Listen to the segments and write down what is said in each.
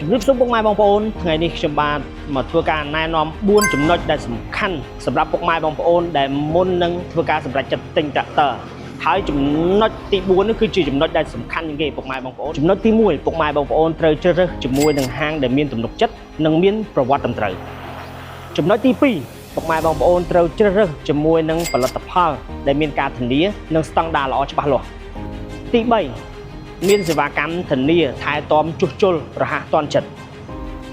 ជំរាបសួរពុកម៉ែបងប្អូនថ្ងៃនេះខ្ញុំបានមកធ្វើការណែនាំ4ចំណុចដែលសំខាន់សម្រាប់ពុកម៉ែបងប្អូនដែលមុននឹងធ្វើការសម្រេចចិត្តទិញត្រាក់ទ័រហើយចំណុចទី4នេះគឺជាចំណុចដែលសំខាន់ជាងគេពុកម៉ែបងប្អូនចំណុចទី1ពុកម៉ែបងប្អូនត្រូវជ្រើសរើសជាមួយនឹងហាងដែលមានទំនុកចិត្តនិងមានប្រវត្តិត្រឹមត្រូវចំណុចទី2ពុកម៉ែបងប្អូនត្រូវជ្រើសរើសជាមួយនឹងផលិតផលដែលមានការធានានិងស្តង់ដារល្អច្បាស់លាស់ទី3មានសេវាកម្មធានាថែទាំជួសជុលរហ័សទាន់ចិត្ត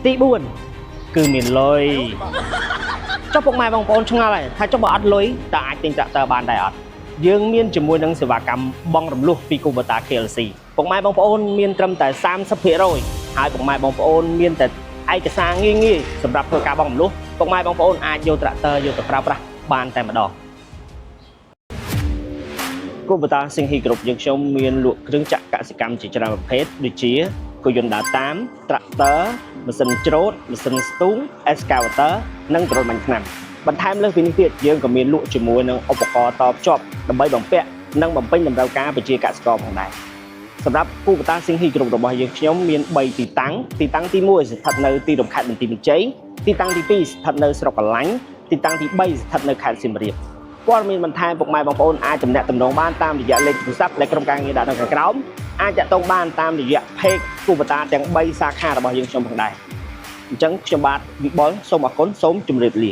ទី4គឺមានលុយចុះពុកម៉ែបងប្អូនឆ្ងល់ហើយថាចុះបើអត់លុយតើអាចទិញត្រាក់ទ័របានដែរអត់យើងមានជាមួយនឹងសេវាកម្មបង់រំលោះពី Kubota KLC ពុកម៉ែបងប្អូនមានត្រឹមតែ 30% ហើយពុកម៉ែបងប្អូនមានតែឯកសារងាយៗសម្រាប់ធ្វើការបង់រំលោះពុកម៉ែបងប្អូនអាចយកត្រាក់ទ័រយកទៅប្រើប្រាស់បានតែម្ដងKubota Singhi Group យើងខ្ញុំមានលក់គ្រឿងចក្រកសិកម្មជាច្រើនប្រភេទដូចជាគោយន្តដាតាម ត្រាក់ទ័រ ម៉ាស៊ីនច្រូត ម៉ាស៊ីនស្ទូង Excavator និងដ្រូនបាញ់ថ្នាំបន្ថែមលើសពីនេះទៀតយើងក៏មានលក់ជាមួយនឹងឧបករណ៍តភ្ជាប់ដើម្បីបំពាក់និងបំពេញតម្រូវការប្រជាកសិករផងដែរសម្រាប់Kubota Singhi Group របស់យើងខ្ញុំមាន3ទីតាំងទីតាំងទី1ស្ថិតនៅទីរំខេត្តបន្ទាយមានជ័យទីតាំងទី2ស្ថិតនៅស្រុកកលាញ់ទីតាំងទី3ស្ថិតនៅខេត្តសៀមរាបព័ត៌មានបន្ថែមពុកម៉ែបងប្អូនអាចទំនាក់ទំនងបានតាមរយៈលេខទូរស័ព្ទដែលក្រុមការងារដាក់នៅខាងក្រោមអាចតាក់ទងបានតាមរយៈ page Kubota ទាំង3សាខារបស់យើងខ្ញុំផងដែរអញ្ចឹងខ្ញុំបាទវិបុលសូមអរគុណសូមជម្រាបលា